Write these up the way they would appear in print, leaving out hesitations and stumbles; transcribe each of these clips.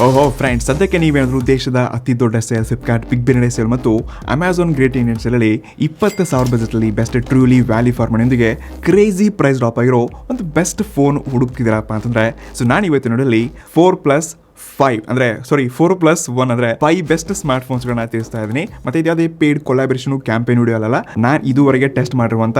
ಓಹೋ ಫ್ರೆಂಡ್ಸ್, ಸದ್ಯಕ್ಕೆ ನೀವೇನಾದರೂ ದೇಶದ ಅತಿ ದೊಡ್ಡ sale Flipkart big billion sale ಮತ್ತು ಅಮೆಝಾನ್ ಗ್ರೇಟ್ ಇಂಡಿಯನ್ ಸೇಲಲ್ಲಿ 20,000 ಬಜೆಟಲ್ಲಿ ಬೆಸ್ಟ್ ಟ್ರೂಲಿ ವ್ಯಾಲ್ಯೂ ಫಾರ್ ಮನಿಯೊಂದಿಗೆ ಕ್ರೇಜಿ ಪ್ರೈಸ್ ಡ್ರಾಪ್ ಆಗಿರೋ ಒಂದು ಬೆಸ್ಟ್ ಫೋನ್ ಹುಡುಕ್ತಿದ್ದೀರಪ್ಪ ಅಂತಂದರೆ ನಾನು ಇವತ್ತು ನೋಡಲಿ 4+1 ಅಂದರೆ 5 ಬೆಸ್ಟ್ ಸ್ಮಾರ್ಟ್ ಫೋನ್ಸ್ಗಳನ್ನ ತಿಳಿಸ್ತಾ ಇದ್ದೀನಿ. ಮತ್ತೆ ಇದ್ಯಾವುದೇ ಪೇಡ್ ಕೊಲಾಬರೇಷನ್ ಕ್ಯಾಂಪೇನ್ ವಿಡಿಯೋ ಅಲ್ಲ, ನಾನು ಇದುವರೆಗೆ ಟೆಸ್ಟ್ ಮಾಡಿರುವಂಥ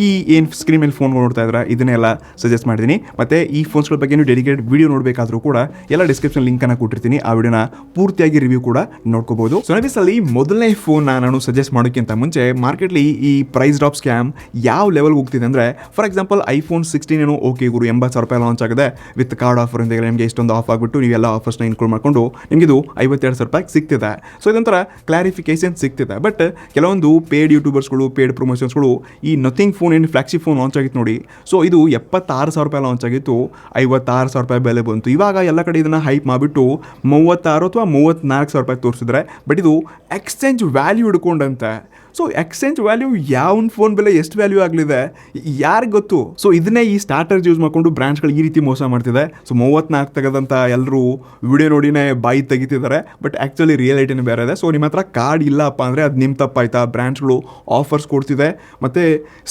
ಈ ಏನು ಸ್ಕ್ರೀನ್ ಮೇಲೆ ಫೋನ್ ನೋಡ್ತಾ ಇದ್ರೆ ಇದನ್ನೆಲ್ಲ ಸಜೆಸ್ಟ್ ಮಾಡಿದ್ದೀನಿ. ಮತ್ತೆ ಈ ಫೋನ್ಸ್ಗಳ ಬಗ್ಗೆ ನೀವು ಡೆಡಿಕೇಟ್ ವಿಡಿಯೋ ನೋಡಬೇಕಾದ್ರೂ ಕೂಡ ಎಲ್ಲ ಡಿಸ್ಕ್ರಿಪ್ಷನ್ ಲಿಂಕನ್ನು ಕೊಟ್ಟಿರ್ತೀನಿ. ಆ ವಿಡಿಯೋನ ಪೂರ್ತಿಯಾಗಿ ರಿವ್ಯೂ ಕೂಡ ನೋಡ್ಕೋಬಹುದು. ಸೊ ಅಲ್ಲಿ ಮೊದಲನೇ ಫೋನ್ ನಾನು ಸಜೆಸ್ಟ್ ಮಾಡೋಕ್ಕಿಂತ ಮುಂಚೆ ಮಾರ್ಕೆಟ್ಲಿ ಈ ಪ್ರೈಸ್ ಡ್ರಾಪ್ ಸ್ಕ್ಯಾಮ್ ಯಾವ ಲೆವೆಲ್ ಹೋಗ್ತಿದೆ ಅಂದರೆ, ಫಾರ್ ಎಕ್ಸಾಂಪಲ್ ಐಫೋನ್ 16 ಓಕೆ ಗುರು 80,000 ರೂಪಾಯಿ ಲಾಂಚ್ ಆಗಿದೆ ವಿತ್ ಕಾರ್ಡ್ ಆಫರ್ ಅಂತ ನಿಮಗೆ ಇಷ್ಟೊಂದು ಆಫ್ ಆಗಿಬಿಟ್ಟು ನೀವೆಲ್ಲ ಆಫರ್ಸ್ನ ಇನ್ಕ್ಲೂಡ್ ಮಾಡಿಕೊಂಡು ನಿಮಗೆ ಇದು 52,000 ರೂಪಾಯಿಗೆ ಸಿಗ್ತಿದೆ. ಸೊ ಇದೊಂಥರ ಕ್ಲಾರಿಫಿಕೇಶನ್ ಸಿಗ್ತಿದೆ. ಬಟ್ ಕೆಲವೊಂದು ಪೇಡ್ ಯೂಟ್ಯೂಬರ್ಸ್ಗಳು ಪೇಡ್ ಪ್ರಮೋಷನ್ಸ್ಗಳು ಈ ನಥಿಂಗ್ ಫೋನ್ ಏನು ಫ್ಲಾಗ್ಶಿಪ್ ಫೋನ್ ಲಾಂಚ್ ಆಗಿತ್ತು ನೋಡಿ, ಸೊ ಇದು 76,000 ರೂಪಾಯಿ ಲಾಂಚ್ ಆಗಿತ್ತು, 56,000 ರೂಪಾಯಿ ಬೆಲೆ ಬಂತು. ಇವಾಗ ಎಲ್ಲ ಕಡೆ ಇದನ್ನು ಹೈಪ್ ಮಾಡಿಬಿಟ್ಟು 36 ಅಥವಾ 34,000 ರೂಪಾಯಿ ತೋರಿಸಿದ್ರೆ, ಬಟ್ ಇದು ಎಕ್ಸ್ಚೇಂಜ್ ವ್ಯಾಲ್ಯೂ ಹಿಡ್ಕೊಂಡಂತೆ. ಸೊ ಎಕ್ಸ್ಚೇಂಜ್ ವ್ಯಾಲ್ಯೂ ಯಾವ ಫೋನ್ ಬೆಲೆ ಎಷ್ಟು ವ್ಯಾಲ್ಯೂ ಆಗಲಿದೆ ಯಾರಿಗೆ ಗೊತ್ತು. ಸೊ ಇದನ್ನೇ ಈ ಸ್ಟಾರ್ಟರ್ಸ್ ಯೂಸ್ ಮಾಡಿಕೊಂಡು ಬ್ರ್ಯಾಂಡ್ಸ್ಗಳು ಈ ರೀತಿ ಮೋಸ ಮಾಡ್ತಿದೆ. ಸೊ 34 ತೆಗೆದಂಥ ಎಲ್ಲರೂ ವಿಡಿಯೋ ನೋಡಿನೇ ಬಾಯಿ ತೆಗಿತಿದ್ದಾರೆ, ಬಟ್ ಆ್ಯಕ್ಚುಲಿ ರಿಯಾಲಿಟಿನೇ ಬೇರೆ ಇದೆ. ಸೊ ನಿಮ್ಮ ಹತ್ರ ಕಾರ್ಡ್ ಇಲ್ಲಪ್ಪ ಅಂದರೆ ಅದು ನಿಮ್ಮ ತಪ್ಪಾಯ್ತಾ. ಬ್ರ್ಯಾಂಡ್ಸ್ಗಳು ಆಫರ್ಸ್ ಕೊಡ್ತಿದೆ, ಮತ್ತು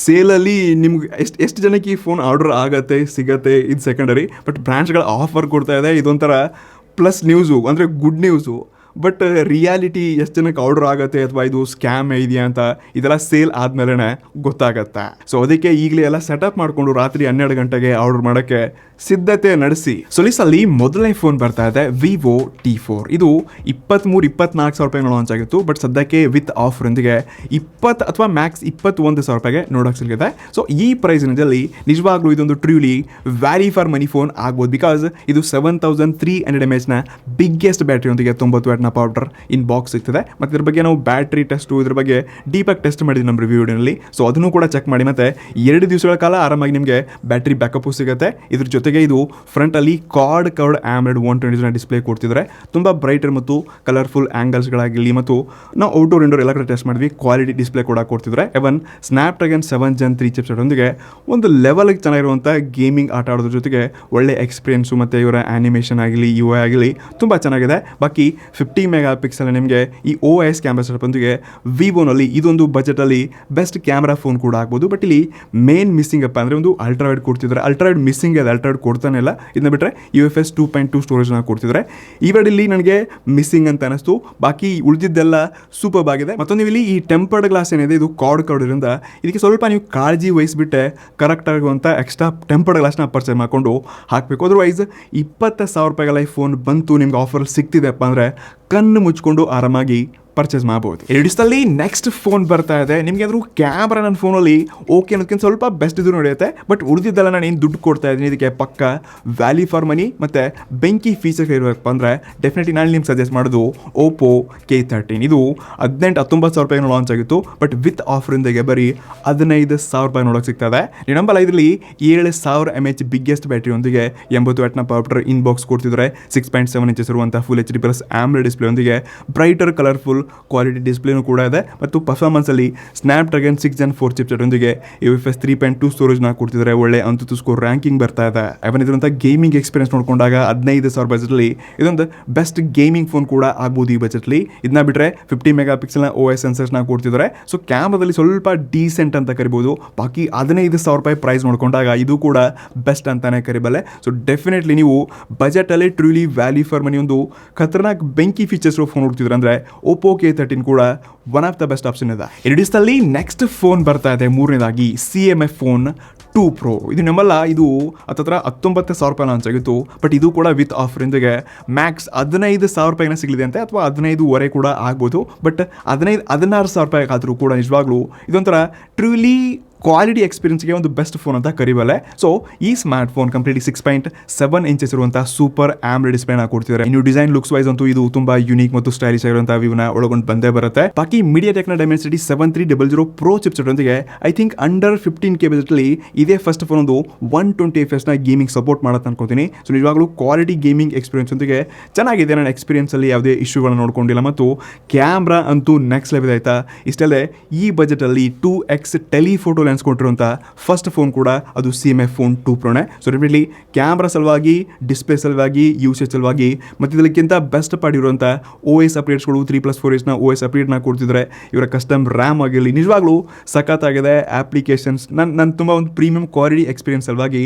ಸೇಲಲ್ಲಿ ನಿಮ್ಗೆ ಎಷ್ಟು ಜನಕ್ಕೆ ಈ ಫೋನ್ ಆರ್ಡರ್ ಆಗತ್ತೆ ಸಿಗತ್ತೆ ಇದು ಸೆಕೆಂಡರಿ, ಬಟ್ ಬ್ರ್ಯಾಂಡ್ಸ್ಗಳ ಆಫರ್ ಕೊಡ್ತಾ ಇದೆ. ಇದೊಂಥರ ಪ್ಲಸ್ ನ್ಯೂಸು, ಅಂದರೆ ಗುಡ್ ನ್ಯೂಸು. ಬಟ್ ರಿಯಾಲಿಟಿ ಎಷ್ಟು ಜನಕ್ಕೆ ಆರ್ಡರ್ ಆಗುತ್ತೆ ಅಥವಾ ಇದು ಸ್ಕ್ಯಾಮ್ ಇದೆಯಾ ಅಂತ ಇದೆಲ್ಲ ಸೇಲ್ ಆದಮೇಲೆ ಗೊತ್ತಾಗತ್ತೆ. ಸೊ ಅದಕ್ಕೆ ಈಗಲೇ ಎಲ್ಲ ಸೆಟಪ್ ಮಾಡಿಕೊಂಡು ರಾತ್ರಿ 12 ಗಂಟೆಗೆ ಆರ್ಡರ್ ಮಾಡೋಕ್ಕೆ ಸಿದ್ಧತೆ ನಡೆಸಿ. ಸೊ ಅಲ್ಲಿ ಮೊದಲನೇ ಫೋನ್ ಬರ್ತಾ ಇದೆ ವಿವೋ T4. ಇದು 23-24,000 ರೂಪಾಯಿ ಲಾಂಚ್ ಆಗಿತ್ತು, ಬಟ್ ಸದ್ಯಕ್ಕೆ ವಿತ್ ಆಫರ್ನೊಂದಿಗೆ 20 ಅಥವಾ ಮ್ಯಾಕ್ಸ್ 21,000 ರೂಪಾಯಿಗೆ ನೋಡೋಕೆ ಸಿಗುತ್ತೆ. ಸೊ ಈ ಪ್ರೈಸ್ನಲ್ಲಿ ನಿಜವಾಗ್ಲೂ ಇದೊಂದು truly value for money phone ಆಗ್ಬೋದು. ಬಿಕಾಸ್ ಇದು 7300 mAh ಬಿಗ್ಗೆಸ್ಟ್ ಬ್ಯಾಟ್ರಿಯೊಂದಿಗೆ 90 ವ್ಯಾಟ್ನ ಪವರ್ ಇನ್ ಬಾಕ್ಸ್ ಸಿಗ್ತದೆ. ಮತ್ತು ಇದ್ರ ಬಗ್ಗೆ ನಾವು ಬ್ಯಾಟ್ರಿ ಟೆಸ್ಟು ಇದ್ರ ಬಗ್ಗೆ ಡೀಪಾಗಿ ಟೆಸ್ಟ್ ಮಾಡಿದ್ವಿ ನಮ್ಮ ರಿವ್ಯೂ ವಿಡಿಯೋನಲ್ಲಿ. ಸೊ ಅದನ್ನು ಕೂಡ ಚೆಕ್ ಮಾಡಿ. ಮತ್ತು 2 ದಿವಸಗಳ ಕಾಲ ಆರಾಮಾಗಿ ನಿಮಗೆ ಬ್ಯಾಟ್ರಿ ಬ್ಯಾಕಪ್ಪು ಸಿಗುತ್ತೆ. ಇದ್ರ ಜೊತೆಗೆ ಇದು ಫ್ರಂಟಲ್ಲಿ ಕಾರ್ಡ್ AMOLED 120 ಡಿಸ್ಪ್ಲೇ ಕೊಡ್ತಿದ್ದಾರೆ. ತುಂಬ ಬ್ರೈಟರ್ ಮತ್ತು ಕಲರ್ಫುಲ್ ಆ್ಯಂಗಲ್ಸ್ಗಳಾಗಿರಲಿ, ಮತ್ತು ನಾವು ಔಟ್ಡೋರ್ ಇಂಡೋರ್ ಎಲ್ಲ ಕಡೆ ಟೆಸ್ಟ್ ಮಾಡಿದ್ವಿ, ಕ್ವಾಲಿಟಿ ಡಿಸ್ಪ್ಲೇ ಕೂಡ ಕೊಡ್ತಿದ್ದಾರೆ. ಎವನ್ ಸ್ನ್ಯಾಪ್ಡ್ರ್ಯಾಗನ್ 7 Gen 3 ಚಿಪ್ಸೆಟ್ ಒಂದಿಗೆ ಒಂದು ಲೆವೆಲ್ಗೆ ಚೆನ್ನಾಗಿರುವಂಥ ಗೇಮಿಂಗ್ ಆಟ ಆಡೋದ್ರ ಜೊತೆಗೆ ಒಳ್ಳೆ ಎಕ್ಸ್ಪೀರಿಯನ್ಸು, ಮತ್ತು ಇವರ ಆ್ಯನಿಮೇಷನ್ ಆಗಲಿ UI ಆಗಲಿ ತುಂಬ ಚೆನ್ನಾಗಿದೆ. ಬಾಕಿ 50 ಮೆಗಾ ಪಿಕ್ಸೆಲ್ ನಿಮಗೆ ಈ OIS ಕ್ಯಾಮ್ರಾ ಸೆಟಪ್ನೊಂದಿಗೆ ವಿವೋನಲ್ಲಿ ಇದೊಂದು ಬಜೆಟಲ್ಲಿ ಬೆಸ್ಟ್ ಕ್ಯಾಮ್ರಾ ಫೋನ್ ಕೂಡ ಆಗ್ಬೋದು. ಬಟ್ ಇಲ್ಲಿ ಮೇನ್ ಮಿಸ್ಸಿಂಗ್ ಅಪ್ಪ ಅಂದರೆ ಒಂದು ಅಲ್ಟ್ರಾವೈಡ್ ಕೊಡ್ತಿದ್ದಾರೆ. ಅಲ್ಟ್ರಾವೈಡ್ ಮಿಸ್ಸಿಂಗ್ ಇದೆ, ಅಲ್ಟ್ರಾವೈಡ್ ಕೊಡ್ತಾನೆ ಇಲ್ಲ. ಇದನ್ನ ಬಿಟ್ಟರೆ UFS 2.2 ಸ್ಟೋರೇಜ್ನ ಕೊಡ್ತಿದ್ದಾರೆ. ಇಲ್ಲಿ ನನಗೆ ಮಿಸ್ಸಿಂಗ್ ಅಂತ ಅನಿಸ್ತು. ಬಾಕಿ ಉಳಿದಿದ್ದೆಲ್ಲ ಸೂಪರ್ ಆಗಿದೆ. ಮತ್ತೊಂದು ಇಲ್ಲಿ ಈ ಟೆಂಪರ್ಡ್ ಗ್ಲಾಸ್ ಏನಿದೆ ಇದು ಕಾರ್ಡ್ ಇರೋದ್ರಿಂದ ಇದಕ್ಕೆ ಸ್ವಲ್ಪ ನೀವು ಕಾಳಜಿ ವಹಿಸಿಬಿಟ್ಟೆ ಕರೆಕ್ಟ್ ಆಗುವಂಥ ಎಕ್ಸ್ಟ್ರಾ ಟೆಂಪರ್ಡ್ ಗ್ಲಾಸ್ನ ಪರ್ಚೇಸ್ ಮಾಡಿಕೊಂಡು ಹಾಕಬೇಕು. ಅದರ್ವೈಸ್ 20,000 ರೂಪಾಯಿಗಳ ಈ ಫೋನ್ ಬಂತು ನಿಮ್ಗೆ ಆಫರ್ ಸಿಗ್ತಿದೆಪ್ಪ ಅಂದರೆ ಕಣ್ಣು ಮುಚ್ಕೊಂಡು ಆರಾಮಾಗಿ ಪರ್ಚೇಸ್ ಮಾಡ್ಬೋದು. ಎಡಿಸ್ನಲ್ಲಿ ನೆಕ್ಸ್ಟ್ ಫೋನ್ ಬರ್ತಾ ಇದೆ. ನಿಮಗೆ ಆದರೂ ಕ್ಯಾಮ್ರಾ ನನ್ನ ಫೋನಲ್ಲಿ ಓಕೆ ಅನ್ನೋದಕ್ಕಿಂತ ಸ್ವಲ್ಪ ಬೆಸ್ಟ್ ಇದು ನಡೆಯುತ್ತೆ, ಬಟ್ ಉಳಿದಿದ್ದೆಲ್ಲ ನಾನು ಏನು ದುಡ್ಡು ಕೊಡ್ತಾ ಇದ್ದೀನಿ ಇದಕ್ಕೆ ಪಕ್ಕ ವ್ಯಾಲ್ಯೂ ಫಾರ್ ಮನಿ ಮತ್ತು ಬೆಂಕಿ ಫೀಚರ್ಸ್ ಇರಬೇಕಪ್ಪ ಅಂದರೆ ಡೆಫಿನೆಟ್ಲಿ ನಾನು ನಿಮ್ಗೆ ಸಜೆಸ್ಟ್ ಮಾಡೋದು Oppo K13. ಇದು 18-19,000 ರೂಪಾಯಿ ಲಾಂಚ್ ಆಗಿತ್ತು, ಬಟ್ ವಿತ್ ಆಫರಿಂದಾಗೆ ಬರೀ 15,000 ರೂಪಾಯಿ ನೋಡೋಕೆ ಸಿಗ್ತದೆ. ನೀವು ನಂಬಲ್ಲ, ಇದರಲ್ಲಿ 7,000 mAh ಬಿಗ್ಗೆಸ್ಟ್ ಬ್ಯಾಟ್ರಿಯೊಂದಿಗೆ 80 ವ್ಯಾಟ್ನ ಪವರ್ ಇನ್ ಬಾಕ್ಸ್ ಕೊಡ್ತಿದ್ದಾರೆ. 6.7 ಇಂಚಸ್ ಇರುವಂಥ ಫುಲ್ HD+ AMOLED ಡಿಸ್ಪ್ಲೇ ಒಂದಿಗೆ ಬ್ರೈಟರ್ ಕಲರ್ಫುಲ್ ಕ್ವಾಲಿಟಿ ಡಿಸ್ಪ್ಲೇನೂ ಕೂಡ ಇದೆ. ಮತ್ತು ಪರ್ಫಾರ್ಮೆನ್ಸಲ್ಲಿ ಸ್ನ್ಯಾಪ್ಡ್ರ್ಯಾಗನ್ 6 Gen 4 ಚಿಪ್ಸೆಟ್ ಒಂದಿಗೆ UFS 3.2 ಸ್ಟೋರೇಜ್ನ ಕೊಡ್ತಿದ್ದಾರೆ. ಒಳ್ಳೆ ಅಂತೂ ಸ್ಕೋರ್ ರ್ಯಾಂಕಿಂಗ್ ಬರ್ತಾ ಇದೆ. ಅವನ್ ಇದರಂಥ ಗೇಮಿಂಗ್ ಎಕ್ಸ್ಪೀರಿಯನ್ಸ್ ನೋಡಿಕೊಂಡಾಗ 15,000 ಬಜೆಟಲ್ಲಿ ಇದೊಂದು ಬೆಸ್ಟ್ ಗೇಮಿಂಗ್ ಫೋನ್ ಕೂಡ ಆಗ್ಬೋದು ಈ ಬಜೆಟ್ಲಿ. ಇದನ್ನ ಬಿಟ್ಟರೆ 50 ಮೆಗಾ ಪಿಕ್ಸೆಲ್ನ OIS ಸೆನ್ಸರ್ಸ್ನ ಕೊಡ್ತಿದ್ದಾರೆ. ಸೊ ಕ್ಯಾಮ್ರಾದಲ್ಲಿ ಸ್ವಲ್ಪ ಡೀಸೆಂಟ್ ಅಂತ ಕರಿಬೋದು. ಬಾಕಿ 15,000 ರೂಪಾಯಿ ಪ್ರೈಸ್ ನೋಡ್ಕೊಂಡಾಗ ಇದು ಕೂಡ ಬೆಸ್ಟ್ ಅಂತಾನೆ ಕರಿಬಲ್ಲೆ. ಸೊ ಡೆಫಿನೆಟ್ಲಿ ನೀವು ಬಜೆಟಲ್ಲಿ ಟ್ರೂಲಿ ವ್ಯಾಲ್ಯೂ ಫಾರ್ ಮನಿ ಒಂದು ಖತರ್ನಾಕ್ ಬೆಂಕಿ ಫೀಚರ್ಸ್ ಫೋನ್ ನೋಡ್ತಿದ್ರೆ ಅಂದರೆ Oppo K13 ಕೂಡ one of the best option ಇದೆ. ಎಡಿಸ್ನಲ್ಲಿ ನೆಕ್ಸ್ಟ್ ಫೋನ್ ಬರ್ತಾ ಇದೆ ಮೂರನೇದಾಗಿ CMF ಫೋನ್ 2 Pro. ಇದು ನಮ್ಮಲ್ಲ, ಇದು ಹತ್ತತ್ರ 19,000 ರೂಪಾಯಿ ಲಾಂಚ್ ಆಗಿತ್ತು, ಬಟ್ ಇದು ಕೂಡ ವಿತ್ ಆಫರಿಂದಾಗೆ ಮ್ಯಾಕ್ಸ್ 15,000 ರೂಪಾಯಿನ ಸಿಗಲಿದೆ ಅಂತೆ, ಅಥವಾ 15,500 ಕೂಡ ಆಗ್ಬೋದು. ಬಟ್ 16,000 ರೂಪಾಯಿ ಆದರೂ ಕೂಡ ನಿಜವಾಗ್ಲೂ ಇದೊಂಥರ ಟ್ರೂಲಿ ಕ್ವಾಲಿಟಿ ಎಕ್ಸ್ಪೀರಿಯನ್ಸ್ಗೆ ಒಂದು ಬೆಸ್ಟ್ ಫೋನ್ ಅಂತ ಕರಿಬಲ್ಲೆ. ಸೊ ಈ ಸ್ಮಾರ್ಟ್ ಫೋನ್ ಕಂಪ್ಲೀಟ್ಲಿ 6.7 ಇಂಚಸ್ ಇರುವಂಥ ಸೂಪರ್ AMOLED ಡಿಸ್ಪ್ಲೇನ ಕೊಡ್ತಿದ್ದಾರೆ. ಇನ್ನು ಡಿಸೈನ್ ಲುಕ್ಸ್ ವೈಸ್ ಅಂತೂ ಇದು ತುಂಬಾ ಯೂನಿಕ್ ಮತ್ತು ಸ್ಟೈಲಿಶ್ ಆಗಿರುವಂತಹ ವ್ಯೂನ ಒಳಗೊಂಡು ಬಂದೇ ಬರುತ್ತೆ. ಬಾಕಿ MediaTekನ Dimensity 7300 Pro ಚಿಪ್ಸೆಟ್ ಒಂದಿಗೆ ಐ ಥಿಂಕ್ ಅಂಡರ್ 15K ಬಜೆಟ್ಲಿ ಇದೇ ಫಸ್ಟ್ ಫೋನ್ ಒಂದು 120 FPS ಗೇಮಿಂಗ್ ಸಪೋರ್ಟ್ ಮಾಡುತ್ತೆ ಅನ್ಕೋತೀನಿ. ಸೊ ನಿಜವಾಗ್ಲೂ ಕ್ವಾಲಿಟಿ ಗೇಮಿಂಗ್ ಎಕ್ಸ್ಪೀರಿಯನ್ಸ್ ಒಂದಿಗೆ ಚೆನ್ನಾಗಿದೆ. ನನ್ನ ಎಕ್ಸ್ಪೀರಿಯನ್ಸಲ್ಲಿ ಯಾವುದೇ ಇಶ್ಯೂಗಳನ್ನ ನೋಡ್ಕೊಂಡಿಲ್ಲ, ಮತ್ತು ಕ್ಯಾಮ್ರಾ ಅಂತೂ ನೆಕ್ಸ್ಟ್ ಲೆವೆಲ್ ಆಯ್ತಾ. ಇಷ್ಟಲ್ಲದೆ ಈ ಬಜೆಟಲ್ಲಿ 2x ಟೆಲಿಫೋಟೋ ಅನ್ಸ್ಕೊಂಡಿರುವಂಥ ಫಸ್ಟ್ ಫೋನ್ ಕೂಡ ಅದು CMF ಫೋನ್ 2 Proನೇ. ಸೊ ಡೆಫಿನೆಟ್ಲಿ ಕ್ಯಾಮ್ರಾ ಸಲುವಾಗಿ, ಡಿಸ್ಪ್ಲೇ ಸಲುವಾಗಿ, ಯೂಸೇಜ್ ಸಲುವಾಗಿ ಮತ್ತು ಇದಕ್ಕಿಂತ ಬೆಸ್ಟ್ ಪಾರ್ಟ್ ಇರುವಂಥ OS ಅಪ್ಡೇಟ್ಸ್ಗಳು 3+4 OS ಅಪ್ಡೇಟ್ನ ಕೊಡ್ತಿದ್ದಾರೆ. ಇವರ ಕಸ್ಟಮ್ ರ್ಯಾಮ್ ಆಗಿರಲಿ ನಿಜವಾಗ್ಲೂ ಸಖತ್ತಾಗಿದೆ. ಆಪ್ಲಿಕೇಶನ್ಸ್ ನನ್ನ ತುಂಬ ಒಂದು ಪ್ರೀಮಿಯಂ ಕ್ವಾಲಿಟಿ ಎಕ್ಸ್ಪೀರಿಯನ್ಸ್ ಸಲುವಾಗಿ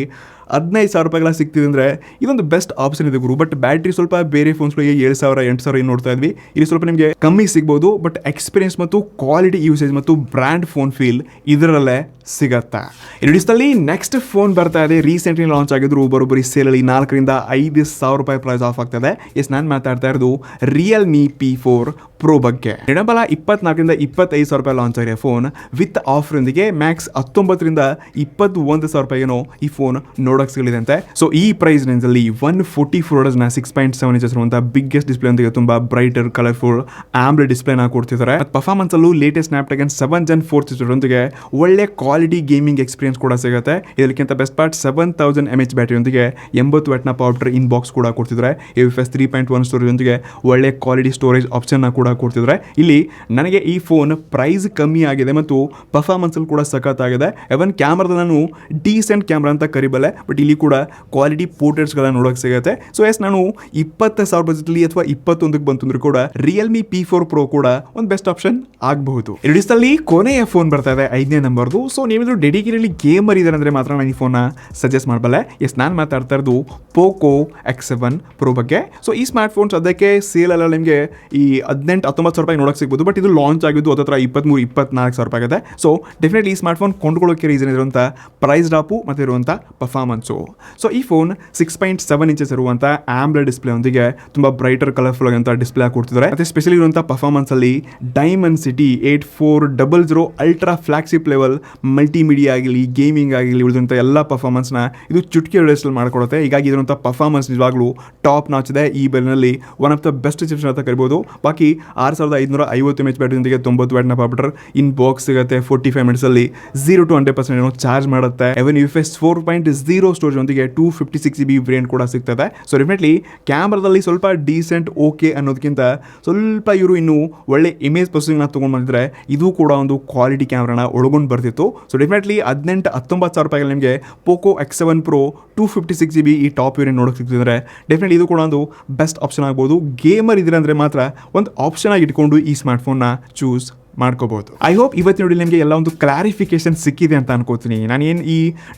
15,000 ರೂಪಾಯಿಗಳ ಸಿಗ್ತಿದೆ ಅಂದರೆ ಇದೊಂದು ಬೆಸ್ಟ್ ಆಪ್ಷನ್ ಇದೆ ಗುರು. ಬಟ್ ಬ್ಯಾಟ್ರಿ ಸ್ವಲ್ಪ ಬೇರೆ ಫೋನ್ಸ್ಗಳಿಗೆ 7,000 8,000 ಏನು ನೋಡ್ತಾ ಇದ್ವಿ, ಇಲ್ಲಿ ಸ್ವಲ್ಪ ನಿಮಗೆ ಕಮ್ಮಿ ಸಿಗ್ಬೋದು. ಬಟ್ ಎಕ್ಸ್ಪೀರಿಯನ್ಸ್ ಮತ್ತು ಕ್ವಾಲಿಟಿ ಯೂಸೇಜ್ ಮತ್ತು ಬ್ರ್ಯಾಂಡ್ ಫೋನ್ ಫೀಲ್ ಇದರಲ್ಲೇ ಸಿಗತ್ತಾ. ಇಡಿಸ್ದಲ್ಲಿ ನೆಕ್ಸ್ಟ್ ಫೋನ್ ಬರ್ತಾ ಇದೆ. ರೀಸೆಂಟ್ಲಿ ಲಾಂಚ್ ಆಗಿದ್ರು ಬರೋಬ್ಬರಿ ಸೇಲಲ್ಲಿ 4,000 to 5,000 ರೂಪಾಯಿ ಪ್ರೈಸ್ ಆಫ್ ಆಗ್ತದೆ. ನಾನು ಮಾತಾಡ್ತಾ ಇರೋದು Realme P4 Pro ಬಗ್ಗೆ. ಎಡಬಲ 24,000 to 25,000 ರೂಪಾಯಿ ಲಾಂಚ್ ಆಗಿರೋ ಫೋನ್ ವಿತ್ ಆಫರ್ನೊಂದಿಗೆ ಮ್ಯಾಕ್ಸ್ 19,000 to 21,000 ರೂಪಾಯಿಗೇನೋ ಈ ಫೋನ್ ನೋಡೋಕೆ ಸಿಗಲಿದೆ ಅಂತೆ. ಸೊ ಈ ಪ್ರೈಸ್ ರೇಂಜಲ್ಲಿ 144 Hz 6.7 inches ಇರುವಂಥ ಬಿಗ್ಗೆಸ್ಟ್ ಡಿಸ್ಪ್ಲೇ ಒಂದಿಗೆ ತುಂಬ ಬ್ರೈಟರ್ ಕಲರ್ಫುಲ್ ಆಮ್ಲೆಡ್ ಡಿಸ್ಪ್ಲೇನ ಕೊಡ್ತಿದ್ದಾರೆ. ಪರ್ಫಾರ್ಮೆನ್ಸ್ ಅಲ್ಲೂ ಲೇಟೆಸ್ಟ್ ಸ್ನ್ಯಾಪ್ಡ್ರ್ಯಾಗನ್ 7 Gen 4 ಚಿಪ್ಸೆಟ್ನೊಂದಿಗೆ ಒಳ್ಳೆ ಕ್ವಾಲಿಟಿ ಗೇಮಿಂಗ್ ಎಕ್ಸ್ಪೀರಿಯನ್ಸ್ ಕೂಡ ಸಿಗುತ್ತೆ. ಇದಕ್ಕಿಂತ ಬೆಸ್ಟ್ ಪಾರ್ಟ್ 7000 mAh ಬ್ಯಾಟರಿಯೊಂದಿಗೆ 80 ವ್ಯಾಟ್ನ ಪವರ್ ಇನ್ ಬಾಕ್ಸ್ ಕೂಡ ಕೊಡ್ತಿದ್ದಾರೆ. UFS 3.1 ಸ್ಟೋರೇಜ್ನೊಂದಿಗೆ ಒಳ್ಳೆ ಕ್ವಾಲಿಟಿ ಸ್ಟೋರೇಜ್ ಆಪ್ಷನ್ನ ಕೂಡ ಕೊಡ್ತಿದ್ದಾರೆ. ಇಲ್ಲಿ ನನಗೆ ಈ ಫೋನ್ ಪ್ರೈಸ್ ಕಮ್ಮಿ ಆಗಿದೆ ಮತ್ತು ಪರ್ಫಾರ್ಮೆನ್ಸ್ ಅಲ್ಲಿ ಕೂಡ ಸಖತ್ತಾಗಿದೆ. ಎವನ್ ಕ್ಯಾಮ್ರಾದ ನಾನು ಡೀಸೆಂಟ್ ಕ್ಯಾಮ್ರಾ ಅಂತ ಕರಿಬಲ್ಲೆ, ಬಟ್ ಇಲ್ಲಿ ಕೂಡ ಕ್ವಾಲಿಟಿ ಪೋರ್ಟ್ರೇಟ್ಸ್ಗಳನ್ನ ನೋಡೋಕೆ ಸಿಗುತ್ತೆ. ಸೊ ನಾನು 20,000 ಬಜೆಟ್ಲಿ ಅಥವಾ 21ಕ್ಕೆ ಬಂತಂದ್ರೂ ಕೂಡ Realme P4 Pro ಕೂಡ ಒಂದು ಬೆಸ್ಟ್ ಆಪ್ಷನ್ ಆಗಬಹುದು. ಎರಡಿಸ್ತಲ್ಲಿ ಕೊನೆಯ ಫೋನ್ ಬರ್ತಾ ಇದೆ 5ನೇ ನಂಬರ್ದು. ಸೊ ನೀವಿದ್ರು ಡೆಡಿಕೇಟೆಡ್ಲಿ ಗೇಮರ್ ಇದ್ದಾರೆ ಅಂದರೆ ಮಾತ್ರ ನಾನು ಈ ಫೋನ್ನ ಸಜೆಸ್ಟ್ ಮಾಡಬಲ್ಲೆ. ನಾನು ಮಾತಾಡ್ತಾ ಇರೋದು Poco X7 Pro ಬಗ್ಗೆ. ಸೊ ಈ ಸ್ಮಾರ್ಟ್ ಫೋನ್ಸ್ ಅದಕ್ಕೆ ಸೇಲಲ್ಲ ನಿಮಗೆ ಈ 18,000-19,000 ರೂಪಾಯಿ ನೋಡೋಕೆ ಸಿಗ್ಬೋದು. ಬಟ್ ಇದು ಲಾಂಚ್ ಆಗಿದ್ದು ಹತ್ರ 23,000-24,000 ರೂಪಾಯಿ ಆಗಿದೆ. ಸೊ ಡೆಫಿನೆಟ್ಲಿ ಈ ಸ್ಮಾರ್ಟ್ ಫೋನ್ ಕೊಂಡ್ಕೊಳ್ಳೋಕೆ ರೀಸನ್ ಇರುವಂಥ ಪ್ರೈಸ್ ಡ್ರಾಪು ಮತ್ತು ಇರುವಂಥ ಪರ್ಫಾರ್ಮೆನ್ಸು. ಸೊ ಈ ಫೋನ್ 6.7 inches ಇರುವಂಥ ಆಮ್ಲೆಡ್ ಡಿಸ್ಪ್ಲೇ ಒಂದಿಗೆ ತುಂಬ ಬ್ರೈಟರ್ ಕಲರ್ಫುಲ್ ಆಗಿರುವಂಥ ಡಿಸ್ಪ್ಲೇ ಕೊಡ್ತಿದ್ದಾರೆ. ಮತ್ತು ಸ್ಪೆಷಲಿ ಇರುವಂಥ ಪರ್ಫಾರ್ಮೆನ್ಸ್ ಅಲ್ಲಿ Dimensity 8400 ultra flagship level multimedia ಆಗಿರಲಿ, ಗೇಮಿಂಗ್ ಆಗಿರಲಿ, ಉಳಿದಂಥ ಎಲ್ಲ ಪರ್ಫಾರ್ಮೆನ್ಸ್ನ ಇದು ಚುಟ್ಕಿ ಡಿಜಿಟಲ್ ಮಾಡಿಕೊಡುತ್ತೆ. ಹೀಗಾಗಿ ಇರುವಂಥ ಪರ್ಫಾರ್ಮೆನ್ಸ್ ನಿಜವಾಗ್ಲೂ ಟಾಪ್ ನಾಚ್ ಇದೆ. ಈ ಬೆಲ್ನಲ್ಲಿ one of the best chips ಅಂತ ಕರಿಬೋದು. ಬಾಕಿ 6,550 mAh ಬ್ಯಾಟರಿಯೊಂದಿಗೆ 90 ವ್ಯಾಟ್ನ ಪವರ್ ಇನ್ ಬಾಕ್ಸ್ ಸಿಗುತ್ತೆ. 45 minutes ಅಲ್ಲಿ 0 to 100% ಏನೋ ಚಾರ್ಜ್ ಮಾಡುತ್ತೆ. ಎವನ್ UFS 4.0 ಸ್ಟೋರೇಜ್ ಒಂದಿಗೆ 256 GB ವೇರಿಯಂಟ್ ಕೂಡ ಸಿಗ್ತದೆ. ಸೊ ಡೆಫಿನೆಟ್ಲಿ ಕ್ಯಾಮ್ರಾದಲ್ಲಿ ಸ್ವಲ್ಪ ಡೀಸೆಂಟ್ ಓಕೆ ಅನ್ನೋದಕ್ಕಿಂತ ಸ್ವಲ್ಪ ಇವರು ಇನ್ನು ಒಳ್ಳೆ ಇಮೇಜ್ ಪ್ರೊಸೆಸಿಂಗ್ನ ತೊಗೊಂಡು ಬಂದಿದ್ರೆ ಇದು ಕೂಡ ಒಂದು ಕ್ವಾಲಿಟಿ ಕ್ಯಾಮ್ರಾನ ಒಳಗೊಂಡು ಬರ್ತಿತ್ತು. ಸೊ ಡೆಫಿನೆಟ್ಲಿ 18,000-19,000 ರೂಪಾಯಿಗೆ ನಿಮಗೆ Poco X7 Pro 256 GB ಈ ಟಾಪ್ ವೇರಿಯಂಟ್ ನೋಡೋಕೆ ಸಿಗ್ತಿದ್ರೆ ಡೆಫಿನೆಟ್ಲಿ ಇದು ಕೂಡ ಒಂದು ಬೆಸ್ಟ್ ಆಪ್ಷನ್ ಆಗ್ಬೋದು. ಗೇಮರ್ ಇದ್ರೆ ಅಂದರೆ ಮಾತ್ರ ಒಂದು ಆಪ್ಷನ್ ಆಗಿ ಇಟ್ಕೊಂಡು ಈ ಸ್ಮಾರ್ಟ್ ಫೋನ್ನ ಚೂಸ್ ಮಾಡ್ಕೋಬಹುದು. ಐ ಹೋಪ್ ಇವತ್ತು ನೋಡಿ ನಿಮಗೆ ಎಲ್ಲ ಒಂದು ಕ್ಲಾರಿಫಿಕೇಶನ್ ಸಿಕ್ಕಿದೆ ಅಂತ ಅನ್ಕೋತೀನಿ. ನಾನು ಏನು ಈ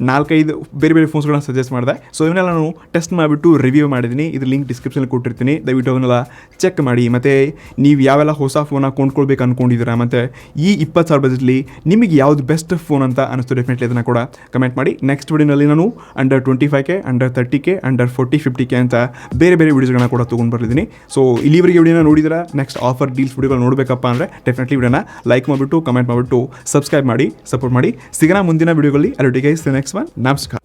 4-5 ಬೇರೆ ಬೇರೆ ಫೋನ್ಸ್ಗಳನ್ನ ಸಜೆಸ್ಟ್ ಮಾಡಿದೆ. ಸೊ ಇವನ್ನೆಲ್ಲ ನಾನು ಟೆಸ್ಟ್ ಮಾಡಿಬಿಟ್ಟು ರಿವ್ಯೂ ಮಾಡಿದ್ದೀನಿ. ಇದ್ರ ಲಿಂಕ್ ಡಿಸ್ಕ್ರಿಪ್ಷನ್ ಕೊಟ್ಟಿರ್ತೀನಿ, ದಯವಿಟ್ಟು ಅವನ್ನೆಲ್ಲ ಚೆಕ್ ಮಾಡಿ. ಮತ್ತು ನೀವು ಯಾವೆಲ್ಲ ಹೊಸ ಫೋನ ಕೊಂಡ್ಕೊಳ್ಬೇಕು ಅಂದ್ಕೊಂಡಿದ್ದೀರಾ ಮತ್ತು ಈ 20,000 ಬಜೆಟ್ಲಿ ನಿಮಗೆ ಯಾವ್ದು ಬೆಸ್ಟ್ ಫೋನ್ ಅಂತ ಅನಿಸ್ತು ಡೆಫಿನೆಟ್ಲಿ ಅದನ್ನು ಕೂಡ ಕಮೆಂಟ್ ಮಾಡಿ. ನೆಕ್ಸ್ಟ್ ವಿಡಿಯೋನಲ್ಲಿ ನಾನು under 25K, under 30K, under 40-50K ಅಂತ ಬೇರೆ ಬೇರೆ ವಿಡಿಯೋಸ್ಗಳನ್ನ ಕೂಡ ತೊಗೊಂಡು ಬರ್ತಿದ್ದೀನಿ. ಸೊ ಇಲ್ಲಿವರೆಗೆ ವಿಡಿಯೋನ ನೋಡಿದ್ರೆ ನೆಕ್ಸ್ಟ್ ಆಫರ್ ಡೀಲ್ಸ್ ವಿಡಿಯೋಗಳು ನೋಡಬೇಕಪ್ಪ ಅಂದರೆ ಡೆಫಿನೆಟ್ಲಿ ವಿಡಿಯೋನ ಲೈಕ್ ಮಾಡಿಬಿಟ್ಟು ಕಮೆಂಟ್ ಮಾಡಿಬಿಟ್ಟು ಸಬ್ಸ್ಕ್ರೈಬ್ ಮಾಡಿ ಸಪೋರ್ಟ್ ಮಾಡಿ. ಸಿಗೋಣ ಮುಂದಿನ ವಿಡಿಯೋಗಳಲ್ಲಿ. ಅಲ್ಲಿಗೆ ನೆಕ್ಸ್ಟ್ ಒನ್. ನಮಸ್ಕಾರ.